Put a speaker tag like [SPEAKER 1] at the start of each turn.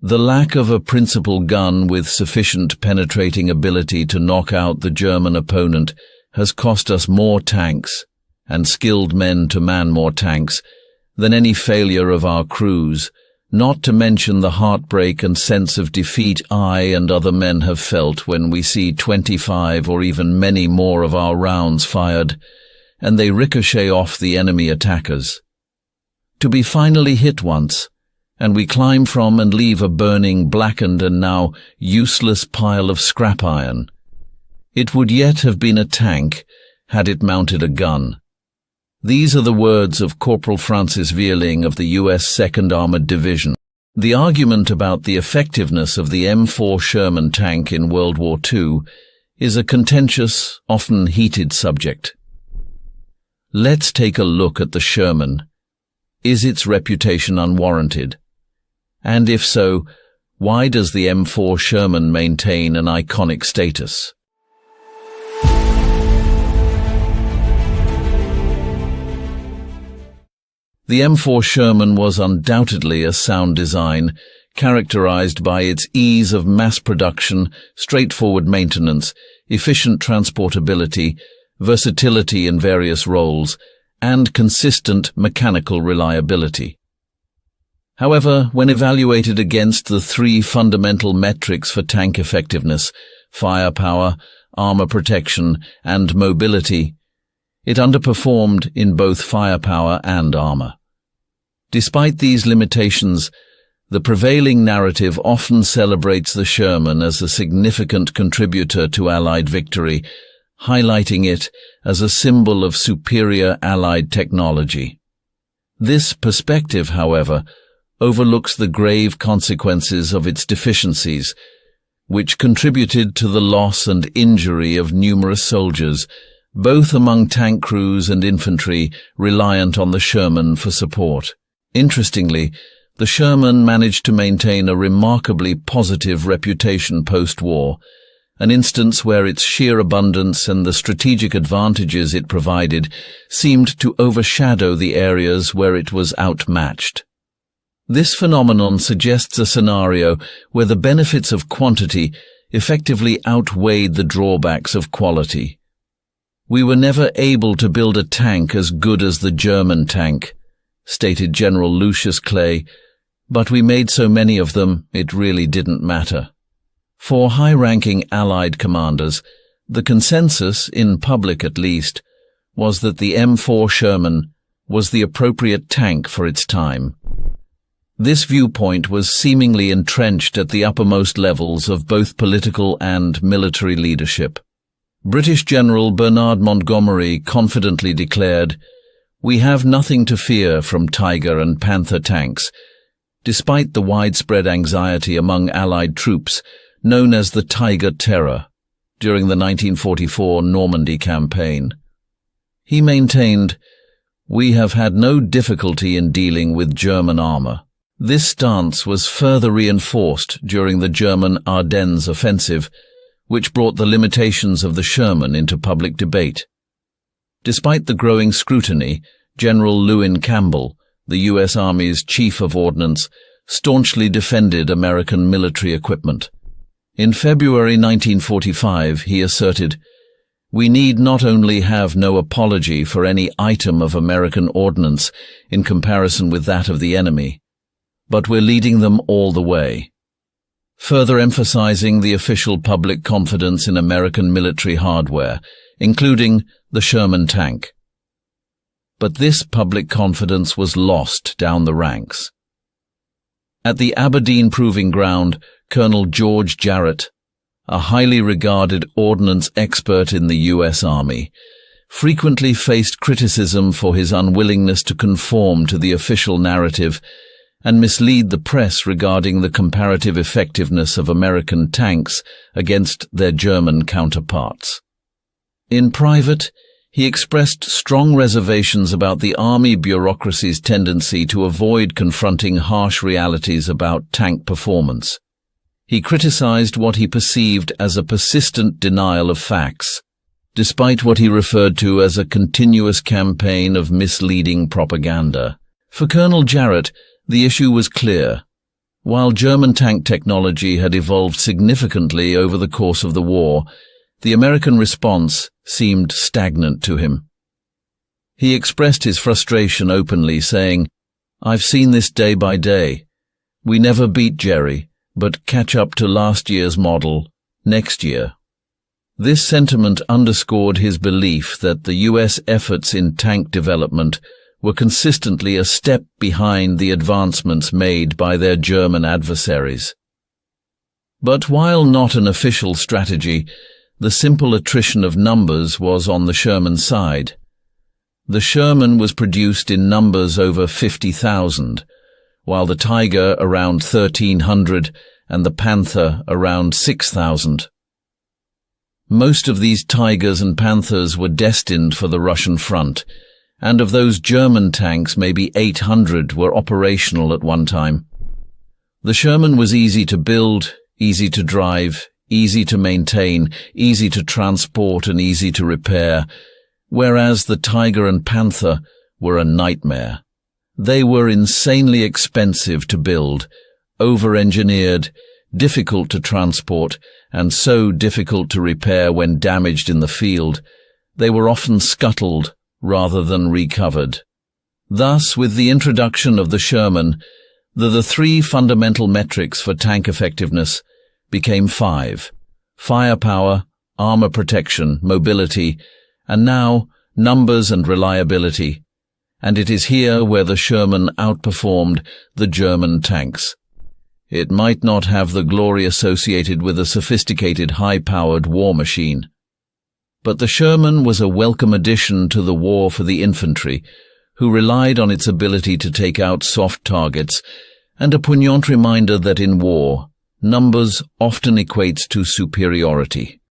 [SPEAKER 1] The lack of a principal gun with sufficient penetrating ability to knock out the German opponent has cost us more tanks, and skilled men to man more tanks, than any failure of our crews, not to mention the heartbreak and sense of defeat I and other men have felt when we see 25 or even many more of our rounds fired, and they ricochet off the enemy attackers. To be finally hit once, and we climb from and leave a burning, blackened and now useless pile of scrap iron. It would yet have been a tank had it mounted a gun. These are the words of Corporal Francis Vierling of the U.S. 2nd Armored Division. The argument about the effectiveness of the M4 Sherman tank in World War II is a contentious, often heated subject. Let's take a look at the Sherman. Is its reputation unwarranted? And if so, why does the M4 Sherman maintain an iconic status? The M4 Sherman was undoubtedly a sound design, characterized by its ease of mass production, straightforward maintenance, efficient transportability, versatility in various roles, and consistent mechanical reliability. However, when evaluated against the three fundamental metrics for tank effectiveness, firepower, armor protection, and mobility, it underperformed in both firepower and armor. Despite these limitations, the prevailing narrative often celebrates the Sherman as a significant contributor to Allied victory, highlighting it as a symbol of superior Allied technology. This perspective, however, overlooks the grave consequences of its deficiencies, which contributed to the loss and injury of numerous soldiers, both among tank crews and infantry reliant on the Sherman for support. Interestingly, the Sherman managed to maintain a remarkably positive reputation post-war, an instance where its sheer abundance and the strategic advantages it provided seemed to overshadow the areas where it was outmatched. This phenomenon suggests a scenario where the benefits of quantity effectively outweighed the drawbacks of quality. "We were never able to build a tank as good as the German tank," stated General Lucius Clay, "but we made so many of them, it really didn't matter." For high-ranking Allied commanders, the consensus, in public at least, was that the M4 Sherman was the appropriate tank for its time. This viewpoint was seemingly entrenched at the uppermost levels of both political and military leadership. British General Bernard Montgomery confidently declared, "We have nothing to fear from Tiger and Panther tanks," despite the widespread anxiety among Allied troops known as the Tiger Terror during the 1944 Normandy campaign. He maintained, "We have had no difficulty in dealing with German armor." This stance was further reinforced during the German Ardennes offensive, which brought the limitations of the Sherman into public debate. Despite the growing scrutiny, General Lewin Campbell, the U.S. Army's Chief of Ordnance, staunchly defended American military equipment. In February 1945, he asserted, "We need not only have no apology for any item of American ordnance in comparison with that of the enemy, but we're leading them all the way," further emphasizing the official public confidence in American military hardware, including the Sherman tank. But this public confidence was lost down the ranks. At the Aberdeen Proving Ground, Colonel George Jarrett, a highly regarded ordnance expert in the U.S. Army, frequently faced criticism for his unwillingness to conform to the official narrative and mislead the press regarding the comparative effectiveness of American tanks against their German counterparts. In private, he expressed strong reservations about the Army bureaucracy's tendency to avoid confronting harsh realities about tank performance. He criticized what he perceived as a persistent denial of facts, despite what he referred to as a continuous campaign of misleading propaganda. For Colonel Jarrett, the issue was clear. While German tank technology had evolved significantly over the course of the war, the American response seemed stagnant to him. He expressed his frustration openly, saying, "I've seen this day by day. We never beat Jerry, but catch up to last year's model next year." This sentiment underscored his belief that the U.S. efforts in tank development were consistently a step behind the advancements made by their German adversaries. But while not an official strategy, the simple attrition of numbers was on the Sherman side. The Sherman was produced in numbers over 50,000, while the Tiger around 1,300 and the Panther around 6,000. Most of these Tigers and Panthers were destined for the Russian front, and of those German tanks maybe 800 were operational at one time. The Sherman was easy to build, easy to drive, easy to maintain, easy to transport and easy to repair, whereas the Tiger and Panther were a nightmare. They were insanely expensive to build, over-engineered, difficult to transport, and so difficult to repair when damaged in the field. They were often scuttled rather than recovered. Thus, with the introduction of the Sherman, the three fundamental metrics for tank effectiveness became 5: firepower, armor protection, mobility, and now numbers and reliability. And it is here where the Sherman outperformed the German tanks. It might not have the glory associated with a sophisticated, high-powered war machine, but the Sherman was a welcome addition to the war for the infantry, who relied on its ability to take out soft targets, and a poignant reminder that in war, numbers often equates to superiority.